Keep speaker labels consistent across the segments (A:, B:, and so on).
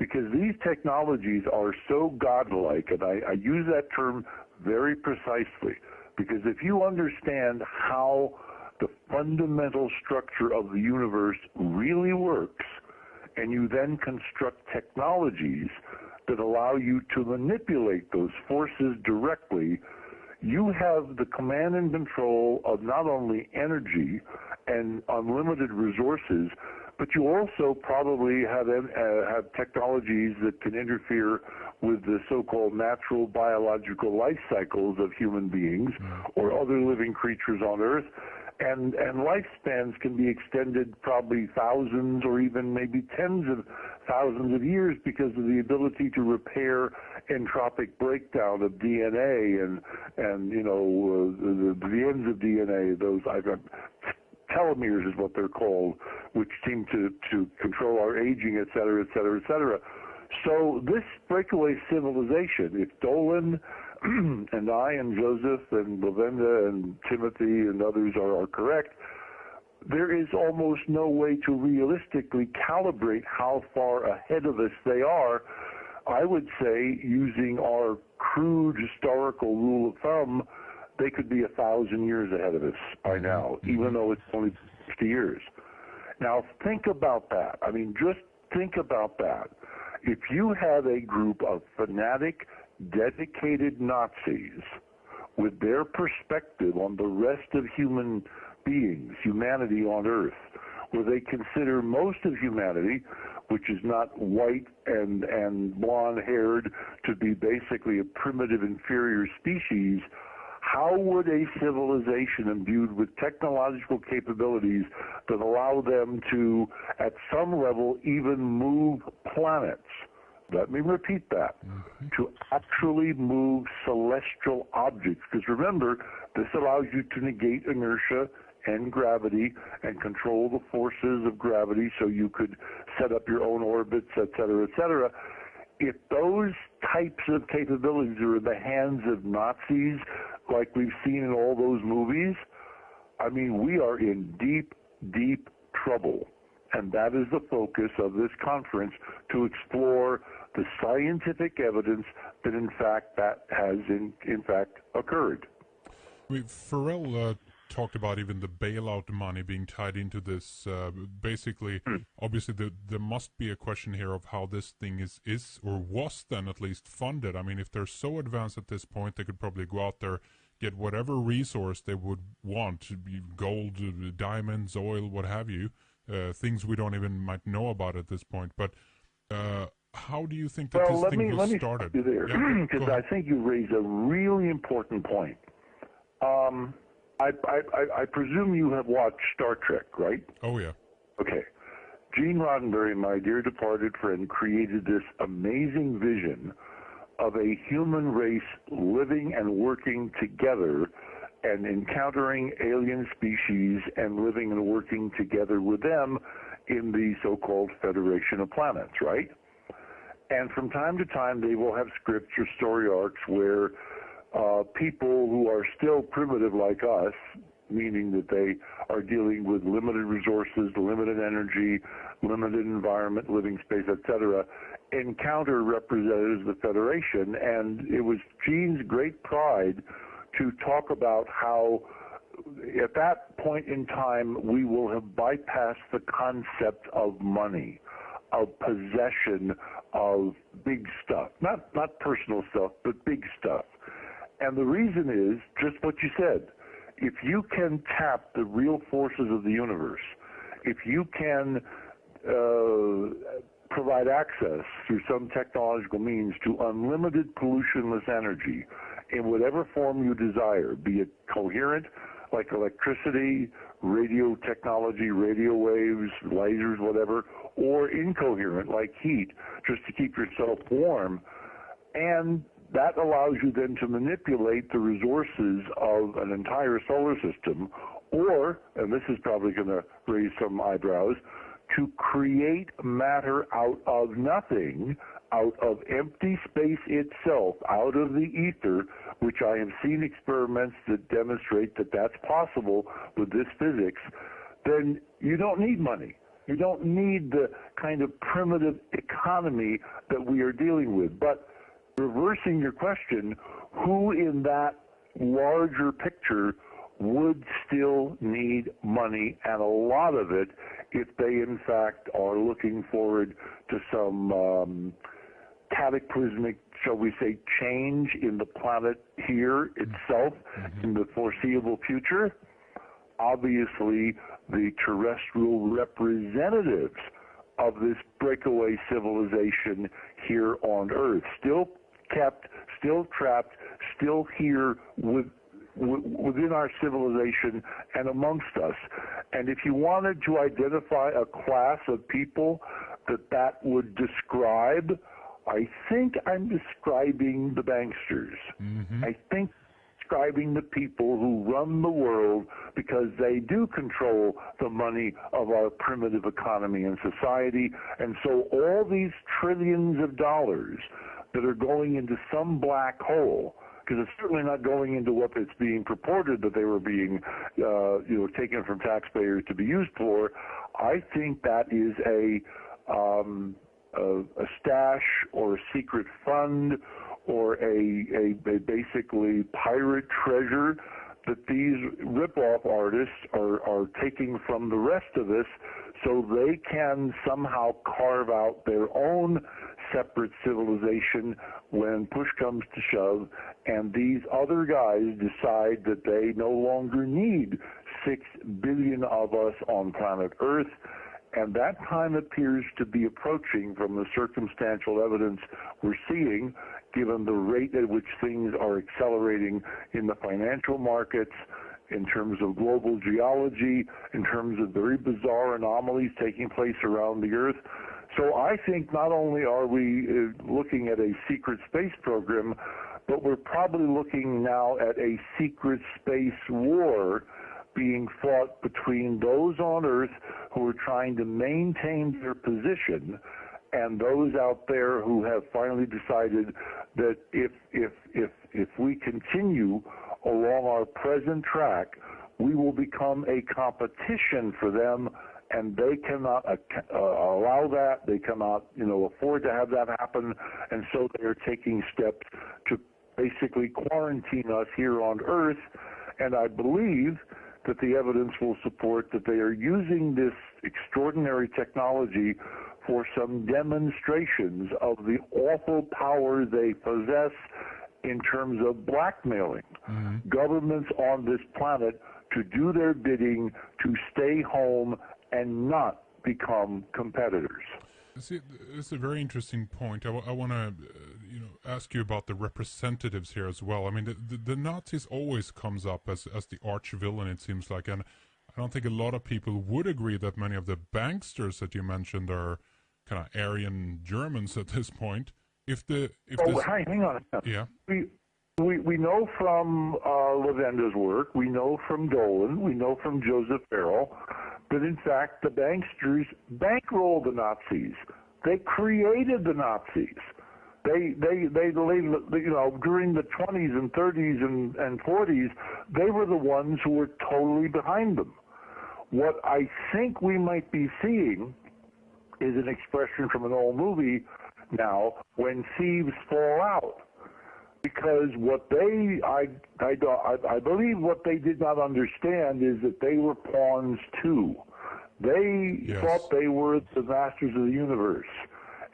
A: because these technologies are so godlike, and I use that term very precisely, because if you understand how the fundamental structure of the universe really works, and you then construct technologies that allow you to manipulate those forces directly, you have the command and control of not only energy and unlimited resources, but you also probably have technologies that can interfere with the so-called natural biological life cycles of human beings or other living creatures on Earth. And lifespans can be extended probably thousands or even maybe tens of thousands of years because of the ability to repair entropic breakdown of DNA and you know, the ends of DNA, those telomeres is what they're called, which seem to control our aging, et cetera, et cetera, et cetera. So this breakaway civilization, if Dolan and I and Joseph and Lavenda and Timothy and others are correct, there is almost no way to realistically calibrate how far ahead of us they are. I would say, using our crude historical rule of thumb, they could be 1,000 years ahead of us by now, even though it's only 50 years. Now, think about that. I mean, just think about that. If you have a group of fanatic, dedicated Nazis with their perspective on the rest of human beings, humanity on Earth, where they consider most of humanity, which is not white and blonde-haired, to be basically a primitive, inferior species, how would a civilization imbued with technological capabilities that allow them to, at some level, even move planets, let me repeat that, to actually move celestial objects? Because remember, this allows you to negate inertia and gravity and control the forces of gravity so you could set up your own orbits, et cetera, et cetera. If those types of capabilities are in the hands of Nazis, like we've seen in all those movies, I mean, we are in deep, deep trouble. And that is the focus of this conference, to explore the scientific evidence that, in fact, that has, in fact, occurred.
B: I mean, Farrell talked about even the bailout money being tied into this. Basically, obviously, there must be a question here of how this thing is or was then at least funded. I mean, if they're so advanced at this point, they could probably go out there, get whatever resource they would want, gold, diamonds, oil, what have you, things we don't even might know about at this point. But how do you think that this thing was started?
A: Let me stop you there, because I think you raise a really important point. I presume you have watched Star Trek, right?
B: Oh, yeah.
A: Okay. Gene Roddenberry, my dear departed friend, created this amazing vision of a human race living and working together and encountering alien species and living and working together with them in the so-called Federation of Planets, right? And from time to time, they will have scripts or story arcs where people who are still primitive like us, meaning that they are dealing with limited resources, limited energy, limited environment, living space, etc., encounter representatives of the Federation. And it was Gene's great pride to talk about how at that point in time we will have bypassed the concept of money, of possession, of big stuff, not personal stuff, but big stuff. And the reason is just what you said. If you can tap the real forces of the universe, if you can provide access through some technological means to unlimited pollutionless energy in whatever form you desire, be it coherent like electricity, radio technology, radio waves, lasers, whatever, or incoherent like heat, just to keep yourself warm, and that allows you then to manipulate the resources of an entire solar system, or, and this is probably going to raise some eyebrows, to create matter out of nothing, out of empty space itself, out of the ether, which I have seen experiments that demonstrate that that's possible with this physics, then you don't need money. You don't need the kind of primitive economy that we are dealing with. But reversing your question, who in that larger picture would still need money, and a lot of it, if they in fact are looking forward to some cataclysmic, shall we say, change in the planet here itself in the foreseeable future? Obviously, the terrestrial representatives of this breakaway civilization here on Earth, still kept, still trapped, still here within our civilization and amongst us. And if you wanted to identify a class of people that would describe, I think I'm describing the banksters. I think describing the people who run the world, because they do control the money of our primitive economy and society. And so all these trillions of dollars that are going into some black hole, because it's certainly not going into what it's being purported that they were being, taken from taxpayers to be used for. I think that is a stash or a secret fund or a basically pirate treasure that these rip-off artists are taking from the rest of us, so they can somehow carve out their own separate civilization when push comes to shove, and these other guys decide that they no longer need 6 billion of us on planet Earth. And that time appears to be approaching from the circumstantial evidence we're seeing, given the rate at which things are accelerating in the financial markets, in terms of global geology, in terms of very bizarre anomalies taking place around the Earth. So I think not only are we looking at a secret space program, but we're probably looking now at a secret space war being fought between those on Earth who are trying to maintain their position and those out there who have finally decided that if we continue along our present track, we will become a competition for them, and they cannot allow that. They cannot, afford to have that happen, and so they are taking steps to basically quarantine us here on Earth. And I believe that the evidence will support that they are using this extraordinary technology for some demonstrations of the awful power they possess in terms of blackmailing governments on this planet to do their bidding, to stay home and not become competitors.
B: See, it's a very interesting point. I want to, ask you about the representatives here as well. I mean, the Nazis always comes up as the arch villain, it seems like, and I don't think a lot of people would agree that many of the banksters that you mentioned are kind of Aryan Germans at this point.
A: Hang on.
B: Yeah.
A: We know from Levenda's work, we know from Dolan, we know from Joseph Farrell, that in fact the banksters bankrolled the Nazis. They created the Nazis. They during the 20s and 30s and 40s, they were the ones who were totally behind them. What I think we might be seeing is an expression from an old movie now, when thieves fall out. Because I believe what they did not understand is that they were pawns too. They thought they were the masters of the universe.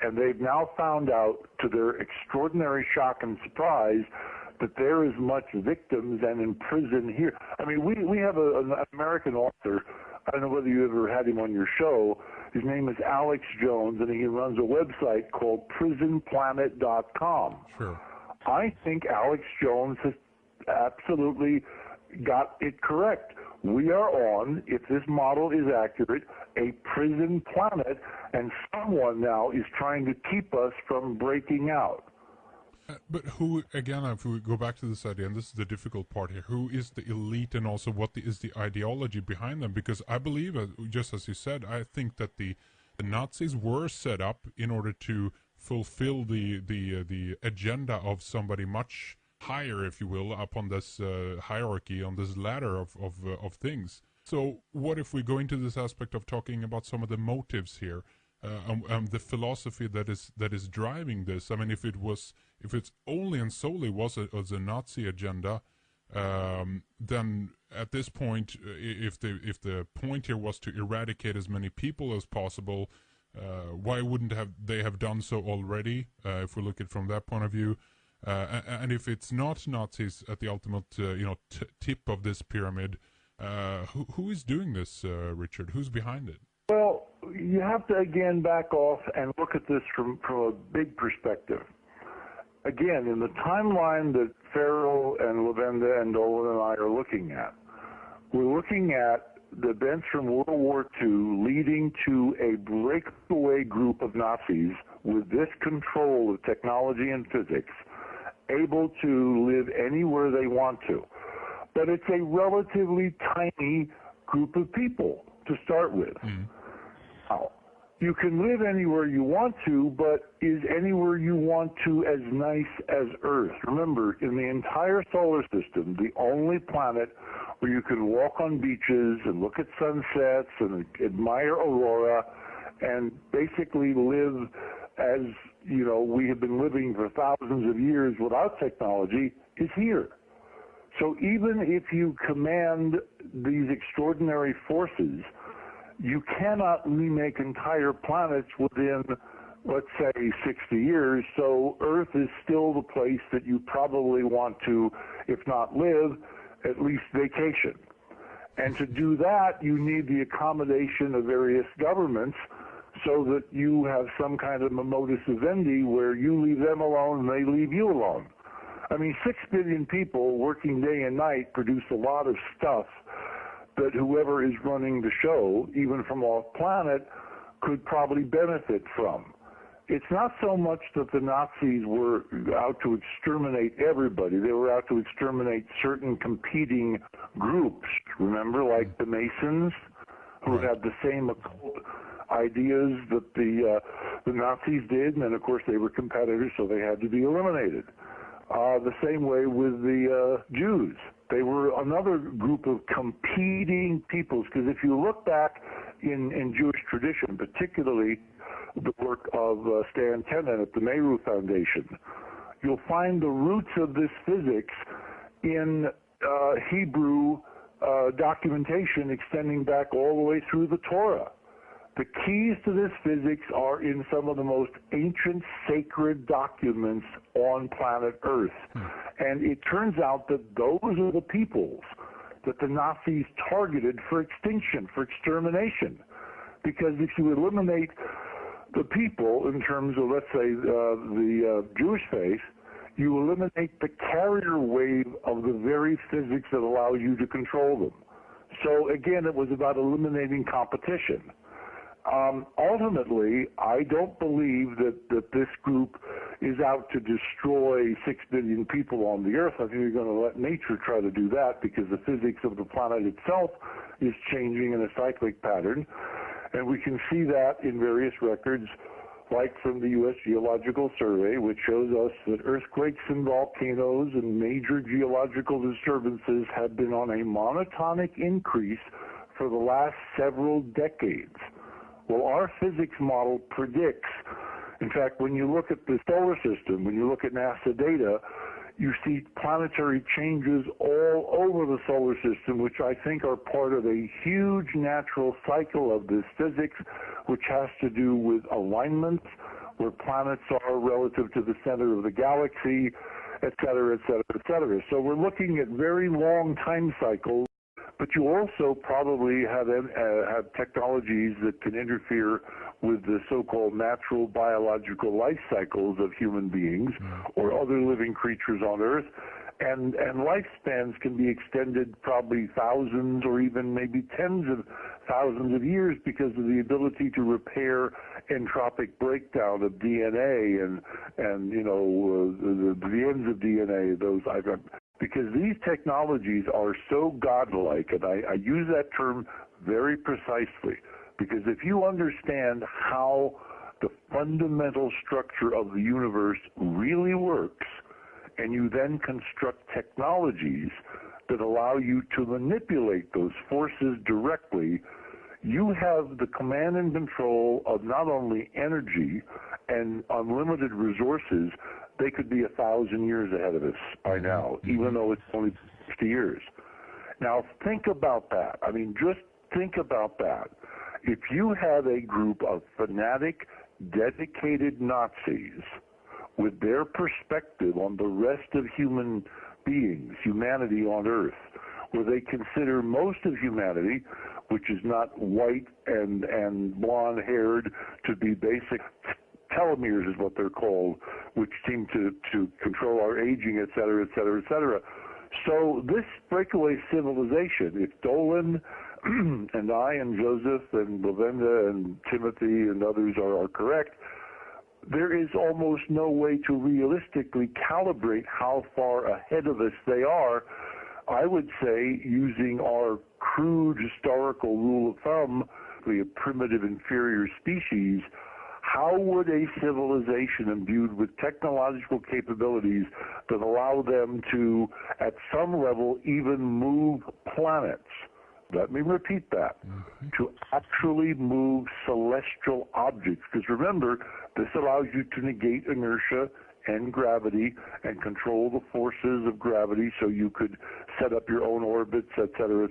A: And they've now found out, to their extraordinary shock and surprise, that they're as much victims and in prison here. I mean, we have an American author. I don't know whether you ever had him on your show. His name is Alex Jones, and he runs a website called prisonplanet.com.
B: Sure.
A: I think Alex Jones has absolutely got it correct. We are on, if this model is accurate, a prison planet, and someone now is trying to keep us from breaking out.
B: But who, again, if we go back to this idea, and this is the difficult part here, who is the elite, and also what is the ideology behind them? Because I believe, just as you said, I think that the Nazis were set up in order to fulfill the agenda of somebody much higher, if you will, up on this hierarchy, on this ladder of things. So what if we go into this aspect of talking about some of the motives here, the philosophy that is driving this? I mean, if it's only and solely was a Nazi agenda, then at this point, if the point here was to eradicate as many people as possible, why wouldn't they have done so already? If we look at it from that point of view, and if it's not Nazis at the ultimate, tip of this pyramid, who is doing this, Richard? Who's behind it?
A: Well, you have to again back off and look at this from a big perspective. Again, in the timeline that Farrell and Lavenda and Dolan and I are looking at, we're looking at the events from World War II leading to a breakaway group of Nazis with this control of technology and physics, able to live anywhere they want to. But it's a relatively tiny group of people to start with. Now, you can live anywhere you want to, but is anywhere you want to as nice as Earth? Remember, in the entire solar system, the only planet where you can walk on beaches and look at sunsets and admire aurora and basically live as, we have been living for thousands of years without technology is here. So even if you command these extraordinary forces, you cannot remake entire planets within, let's say, 60 years. So Earth is still the place that you probably want to, if not live, at least vacation. And to do that, you need the accommodation of various governments so that you have some kind of modus vivendi where you leave them alone and they leave you alone. I mean, 6 billion people working day and night produce a lot of stuff that whoever is running the show, even from off planet, could probably benefit from. It's not so much that the Nazis were out to exterminate everybody. They were out to exterminate certain competing groups. Remember, like the Masons, who had the same occult ideas that the Nazis did, and then, of course, they were competitors, so they had to be eliminated. The same way with the Jews. They were another group of competing peoples, because if you look back in Jewish tradition, particularly the work of Stan Tenen at the Meru Foundation, you'll find the roots of this physics in Hebrew documentation extending back all the way through the Torah. The keys to this physics are in some of the most ancient sacred documents on planet Earth. And it turns out that those are the peoples that the Nazis targeted for extinction, for extermination. Because if you eliminate the people in terms of, let's say, the Jewish faith, you eliminate the carrier wave of the very physics that allow you to control them. So again, it was about eliminating competition. Ultimately, I don't believe that this group is out to destroy 6 billion people on the Earth. I think you're going to let nature try to do that because the physics of the planet itself is changing in a cyclic pattern. And we can see that in various records, like from the U.S. Geological Survey, which shows us that earthquakes and volcanoes and major geological disturbances have been on a monotonic increase for the last several decades. Well, our physics model predicts, in fact, when you look at the solar system, when you look at NASA data, you see planetary changes all over the solar system, which I think are part of a huge natural cycle of this physics, which has to do with alignments, where planets are relative to the center of the galaxy, et cetera, et cetera, et cetera. So we're looking at very long time cycles. But you also probably have technologies that can interfere with the so-called natural biological life cycles of human beings or other living creatures on Earth. And lifespans can be extended probably thousands or even maybe tens of thousands of years because of the ability to repair entropic breakdown of DNA and the ends of DNA, those because these technologies are so godlike, and I use that term very precisely, because if you understand how the fundamental structure of the universe really works, and you then construct technologies that allow you to manipulate those forces directly, you have the command and control of not only energy and unlimited resources. They could be 1,000 years ahead of us by now, even though it's only 50 years. Now, think about that. I mean, just think about that. If you have a group of fanatic, dedicated Nazis with their perspective on the rest of human beings, humanity on Earth, where they consider most of humanity, which is not white and blonde-haired, to be basic telomeres is what they're called, which seem to control our aging, et cetera, et cetera, et cetera. So this breakaway civilization, if Dolan and I and Joseph and Lavenda and Timothy and others are correct, there is almost no way to realistically calibrate how far ahead of us they are. I would say, using our crude historical rule of thumb, a primitive inferior species, how would a civilization imbued with technological capabilities that allow them to, at some level, even move planets, let me repeat that, to actually move celestial objects? Because remember, this allows you to negate inertia and gravity and control the forces of gravity, so you could set up your own orbits, et cetera, et